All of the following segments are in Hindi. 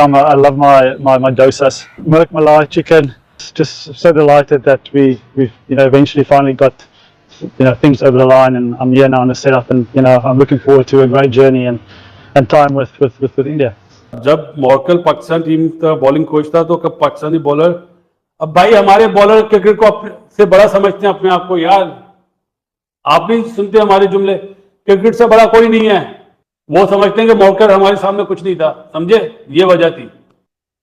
time. I love my dosas. Milk Malai chicken. Just so delighted that we eventually finally got things over the line, and I'm here now in the setup, and I'm looking forward to a great journey and time with India. जब मॉर्कल पाकिस्तान टीम का बॉलिंग कोच था तो कब पाकिस्तानी बॉलर, अब भाई हमारे बॉलर क्रिकेट को से बड़ा समझते हैं अपने आप को यार। आप भी सुनते हैं हमारे जुमले, क्रिकेट से बड़ा कोई नहीं है। वो समझते हैं कि मॉर्कल हमारे सामने कुछ नहीं था, समझे, ये वजह थी।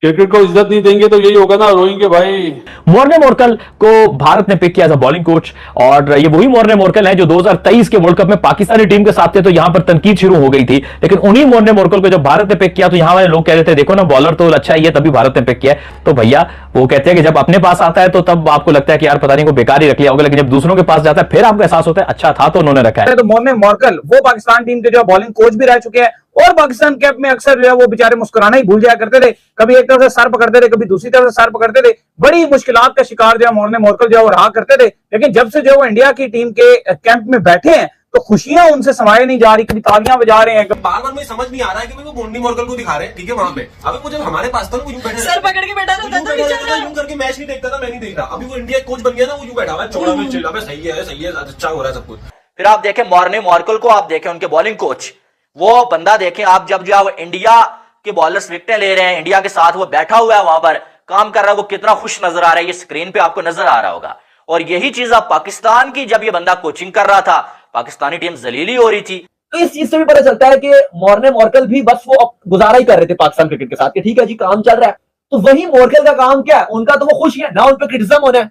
क्रिकेट को इज्जत नहीं देंगे तो यही होगा ना, रोएंगे भाई। मॉर्ने मॉर्कल को भारत ने पिक किया था बॉलिंग कोच, और ये वही मॉर्ने मॉर्कल है जो 2023 के वर्ल्ड कप में पाकिस्तानी टीम के साथ थे, तो यहां पर तनकीद शुरू हो गई थी। लेकिन उन्हीं मॉर्ने मॉर्कल को जब भारत ने पिक किया तो यहां वाले लोग कह रहे थे देखो ना बॉलर तो अच्छा ही है, तभी भारत ने पिक किया। तो भैया वो कहते हैं कि जब अपने पास आता है तो तब आपको लगता है कि यार पता नहीं को बेकार ही रख लिया होगा, लेकिन जब दूसरों के पास जाता है फिर आपको एहसास होता है अच्छा था तो उन्होंने रखा है। तो मॉर्ने मॉर्कल वो पाकिस्तान टीम के जो बॉलिंग कोच भी रह चुके हैं, और पाकिस्तान कैप में अक्सर जो है वो बेचारे मुस्कुराना ही भूल जाया करते थे। कभी एक तरफ से सर पकड़ते थे, कभी दूसरी तरफ से सर पकड़ते थे। बड़ी मुश्किलात का शिकार जो है मॉर्ने मॉर्कल जो है वो रहा करते थे। लेकिन जब से जो वो इंडिया की टीम के कैंप में बैठे हैं तो खुशियां उनसे समाये नहीं जा रही, कभी तालियां बजा रहे हैं। बार बार मुझे समझ नहीं आ रहा है कि वो मॉर्ने मॉर्कल को दिखा रहे हैं, ठीक है वहां पे। अभी वो जब हमारे पास था वो यूं बैठा सर पकड़ के बैठा रहता था, यूं करके मैच नहीं देखता था, मैं नहीं देख रहा। अभी वो इंडिया कोच बन गया ना, वो यूं बैठा हुआ है चौड़ा में, चिल्ला पे सही है अच्छा हो रहा है सब कुछ। फिर आप देखें मॉर्ने मॉर्कल को, आप देखें उनके बॉलिंग कोच, वो बंदा देखें आप, जब जो है इंडिया के बॉलर्स विकेटें ले रहे हैं, इंडिया के साथ वो बैठा हुआ है वहां पर काम कर रहा है, वो कितना खुश नजर आ रहा है, ये स्क्रीन पे आपको नजर आ रहा होगा। और यही चीज आप पाकिस्तान की, जब ये बंदा कोचिंग कर रहा था पाकिस्तानी टीम जलीली हो रही थी। तो इस चीज से भी पता चलता है कि मॉर्ने मॉर्कल भी बस वो गुजारा ही कर रहे थे पाकिस्तान क्रिकेट के साथ कि ठीक है जी काम चल रहा है। तो वही मॉर्कल का काम क्या है, उनका तो वो खुश है, ना उन पे क्रिटिसिज्म होना है,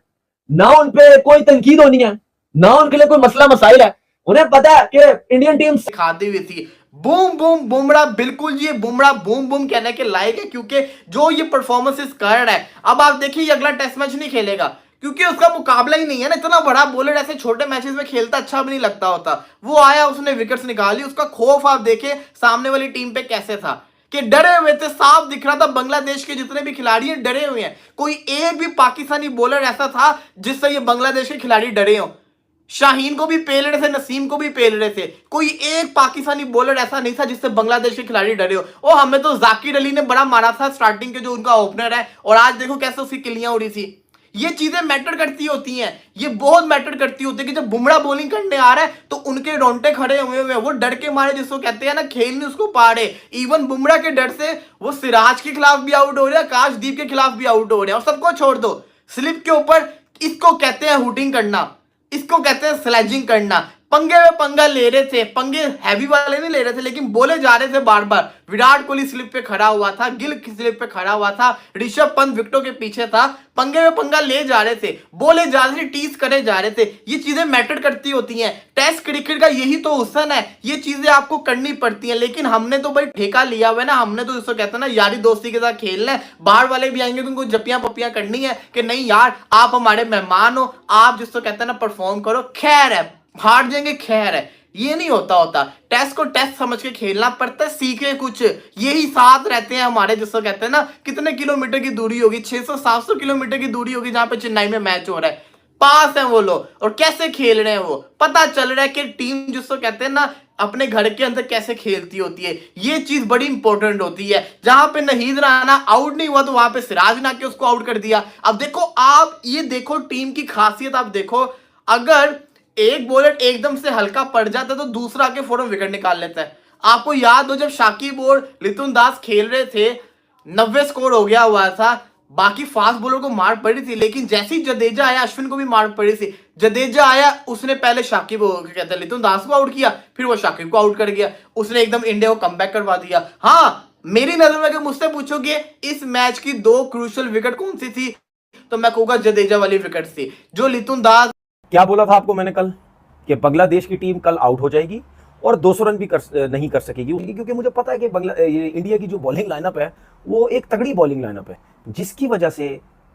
ना उन पे कोई तनकीद होनी है, ना उनके लिए कोई मसला मसाइल है। उन्हें पता है कि इंडियन टीम खाती हुई थी बूम बूम बुमराह, बिल्कुल ये बुमराह बूम बूम कहने के लायक है, क्योंकि जो ये परफॉर्मेंसेस कर रहा है। अब आप देखिए ये अगला टेस्ट मैच नहीं खेलेगा क्योंकि उसका मुकाबला ही नहीं है ना। इतना बड़ा बॉलर ऐसे छोटे मैचेस में खेलता अच्छा भी नहीं लगता होता। वो आया, उसने विकेट्स निकाली, उसका खौफ आप देखे सामने वाली टीम पे कैसे था कि डरे हुए थे, साफ दिख रहा था बांग्लादेश के जितने भी खिलाड़ी हैं डरे हुए हैं। कोई एक भी पाकिस्तानी बॉलर ऐसा था जिससे ये बांग्लादेश के खिलाड़ी डरे हों। शाहीन को भी पेल रहे थे, नसीम को भी पेल रहे थे, कोई एक पाकिस्तानी बॉलर ऐसा नहीं था जिससे बांग्लादेश के खिलाड़ी डरे हो। और हमें तो जाकिर अली ने बड़ा मारा था स्टार्टिंग के, जो उनका ओपनर है, और आज देखो कैसे उसकी किलियां उड़ी थी। ये चीजें मैटर करती होती हैं, ये बहुत मैटर करती होती है कि जब बुमराह बॉलिंग करने आ रहा है तो उनके रोंगटे खड़े हुए हैं, वो डर के मारे, जिसको कहते हैं ना खेल नहीं उसको पाड़े। इवन बुमराह के डर से वो सिराज के खिलाफ भी आउट हो रहे हैं, आकाशदीप के खिलाफ भी आउट हो रहे हैं। और सबको छोड़ दो, स्लिप के ऊपर इसको कहते हैं हुटिंग करना, इसको कहते हैं स्लेजिंग करना। पंगे में पंगा ले रहे थे, पंगे हैवी वाले नहीं ले रहे थे, लेकिन बोले जा रहे थे बार बार। विराट कोहली स्लिप पे खड़ा हुआ था, गिल की स्लिप पे खड़ा हुआ था, ऋषभ पंत विकेटों के पीछे था, पंगे में पंगा ले जा रहे थे, बोले जा रहे थे, टीज करे जा रहे थे। ये चीजें मैटर करती होती हैं। टेस्ट क्रिकेट का यही तो हुस्न है, ये चीजें आपको करनी पड़ती हैं। लेकिन हमने तो भाई ठेका लिया हुआ है ना, हमने तो जिसको कहते हैं ना यारी दोस्ती के साथ खेलना है। बाहर वाले भी आएंगे तो उनको जपियां पपियां करनी है कि नहीं यार आप हमारे मेहमान हो, आप जिसको कहते हैं ना परफॉर्म करो, खैर है, हार जाएंगे खैर है। ये नहीं होता। टेस्ट को टेस्ट समझ के खेलना पड़ता है, सीखे कुछ। यही साथ रहते हैं हमारे, जिसको कहते हैं ना कितने किलोमीटर की दूरी होगी, 600-700 किलोमीटर की दूरी होगी, जहां पे चेन्नई में मैच हो रहा है। पास है वो लोग, और कैसे खेल रहे हैं वो पता चल रहा है कि टीम जिसको कहते हैं ना अपने घर के अंदर कैसे खेलती होती है। ये चीज बड़ी इंपॉर्टेंट होती है। जहां पे नहीद राना आउट नहीं हुआ तो वहां पे सिराज ने आके उसको आउट कर दिया। अब देखो आप, ये देखो टीम की खासियत आप देखो, अगर एक बॉलर एकदम से हल्का पड़ जाता है तो दूसरा आके फौरन विकेट निकाल लेता है। आपको याद हो जब शाकिब और लिटुन दास खेल रहे थे, 90 स्कोर हो गया हुआ था, बाकी फास्ट बॉलर को मार पड़ी थी, लेकिन जैसे ही जडेजा आया, अश्विन को भी मार पड़ी थी। जडेजा आया, उसने पहले शाकिब कहते हैं लिटुन दास को आउट किया, फिर वो शाकिब को आउट कर गया, उसने एकदम इंडिया को कमबैक करवा दिया। हाँ, मेरी नजर में अगर मुझसे पूछोगे इस मैच की 2 क्रूशियल विकेट कौन सी थी, तो मैं कहूंगा जडेजा वाली विकेट थी, जो लिटुन दास। क्या बोला था आपको मैंने कल कि बांग्लादेश की टीम कल आउट हो जाएगी और 200 रन भी नहीं कर सकेगी, क्योंकि मुझे पता है कि इंडिया की जो बॉलिंग लाइनअप है वो एक तगड़ी बॉलिंग लाइनअप है, जिसकी वजह से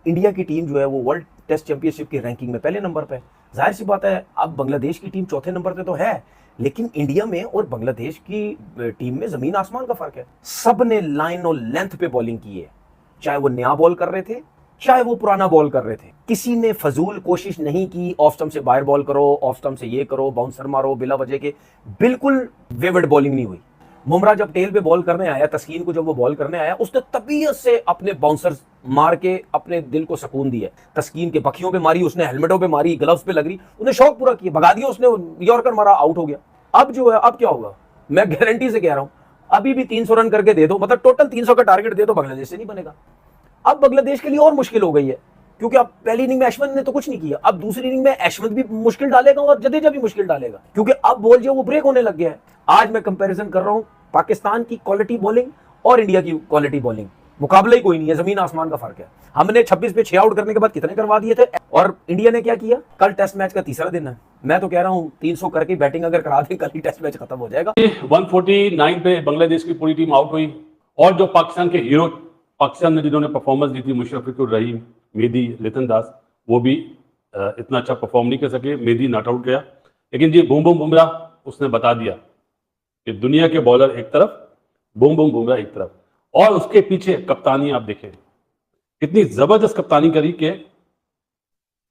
इंडिया की टीम जो है वो वर्ल्ड टेस्ट चैंपियनशिप की रैंकिंग में पहले नंबर पे है। जाहिर सी बात है, अब बांग्लादेश की टीम चौथे नंबर पे तो है, लेकिन इंडिया में और बांग्लादेश की टीम में जमीन आसमान का फर्क है। सब ने लाइन और लेंथ पे बॉलिंग की है, चाहे वो नया बॉल कर रहे थे, चाहे वो पुराना बॉल कर रहे थे। किसी ने फजूल कोशिश नहीं की ऑफ स्टंप से बाहर बॉल करो, ऑफ स्टंप से ये करो, बाउंसर मारो बिला वजह के। बिल्कुल वेवर्ड बॉलिंग नहीं हुई। बुमराह जब टेल पे बॉल करने आया, तस्कीन को जब वो बॉल करने आया, उसने तबीयत से अपने बाउंसर्स मार के अपने दिल को सुकून दिया। तस्कीन के बखियों पे मारी उसने, हेलमेटों पे मारी, ग्लव्स पे लग रही, उन्हें शौक पूरा किया, भगा दिया उसने, यॉर्कर मारा, आउट हो गया। अब जो है, अब क्या होगा, मैं गारंटी से कह रहा हूं, अभी भी 300 रन करके दे दो, मतलब टोटल 300 का टारगेट दे दो, बांग्लादेश से नहीं बनेगा। अब बांग्लादेश के लिए और मुश्किल हो गई है, क्योंकि अब पहली इनिंग में अश्विन ने तो कुछ नहीं किया, अब दूसरी इनिंग में अश्विन भी मुश्किल डालेगा और जडेजा भी मुश्किल डालेगा, क्योंकि अब बॉल जो वो ब्रेक होने लग गया है। आज मैं कंपैरिजन कर रहा हूं पाकिस्तान की क्वालिटी बॉलिंग और इंडिया की क्वालिटी बॉलिंग, मुकाबला ही कोई नहीं है, जमीन आसमान का फर्क है। हमने 26 पे 6 आउट करने के बाद कितने करवा दिए थे, और इंडिया ने क्या किया। कल टेस्ट मैच का तीसरा दिन है, मैं तो कह रहा हूं 300 करके बैटिंग अगर करा दें, कल ही टेस्ट मैच खत्म हो जाएगा। 149 पे बांग्लादेश की पूरी टीम आउट हुई, और जो पाकिस्तान के हीरो, पाकिस्तान में जिन्होंने परफॉर्मेंस दी थी, मुशर्रफुर रहीम, मेहदी, लितन दास, वो भी इतना अच्छा परफॉर्म नहीं कर सके। मेहदी नॉट आउट गया, लेकिन जी बूम बूम बुमराह उसने बता दिया कि दुनिया के बॉलर एक तरफ, बूम बूम बुमराह एक तरफ, और उसके पीछे कप्तानी आप देखें, कितनी जबरदस्त कप्तानी करी के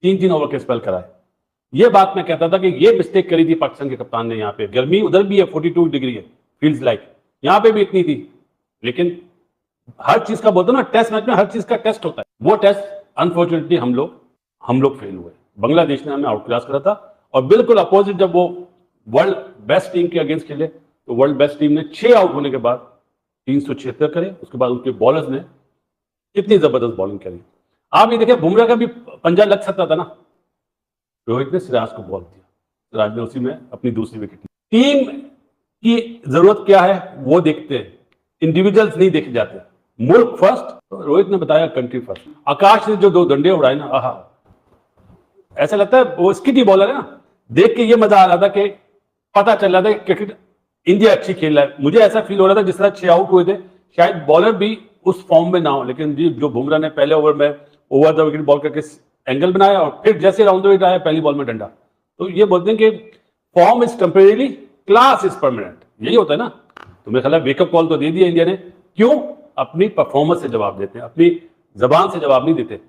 3-3 ओवर के स्पेल कराए। ये बात मैं कहता था कि ये मिस्टेक करी थी पाकिस्तान के कप्तान ने। यहाँ पे गर्मी उधर भी है, 42 डिग्री है, फील्स लाइक, यहाँ पे भी इतनी थी, लेकिन हर चीज का बोलते ना, टेस्ट मैच में हर चीज का टेस्ट होता है। वो टेस्ट अनफॉर्चुनेटली हम लोग फेल हुए। बांग्लादेश ने हमें आउट क्लास करा था, और बिल्कुल अपोजिट जब वो वर्ल्ड बेस्ट टीम के अगेंस्ट खेले, तो वर्ल्ड बेस्ट टीम ने 6 आउट होने के बाद 376 करे। उसके बाद उनके बॉलर्स ने कितनी जबरदस्त बॉलिंग करी। आप ये देखिए, बुमराह का भी पंजा लग सकता था ना, रोहित ने सिराज को बॉल दिया, सिराज ने उसी में अपनी दूसरी विकेट ली। टीम की जरूरत क्या है वो देखते हैं, इंडिविजुअल्स नहीं देखे जाते। मुल्क फर्स्ट, रोहित ने बताया कंट्री फर्स्ट। आकाश ने जो 2 डंडे उड़ाए ना, आहा, ऐसा लगता है वो स्किटी बॉलर है ना, देख के ये मजा आ रहा था कि पता चल रहा था कि क्रिकेट इंडिया अच्छी खेल रहा है। मुझे ऐसा फील हो रहा था जिस तरह 6 आउट हुए थे, शायद बॉलर भी उस फॉर्म में ना हो, लेकिन जी जो बुमराह ने पहले ओवर में ओवर द विकेट बॉल करके एंगल बनाया, और फिर जैसे राउंड द विकेट आया पहली बॉल में डंडा, तो ये बोलते हैं कि form is temporary, class is permanent. यही होता है ना। तो मेरे ख्याल है वेकअप कॉल तो दे दिया इंडिया ने। क्यों? अपनी परफॉर्मेंस से जवाब देते हैं, अपनी जबान से जवाब नहीं देते।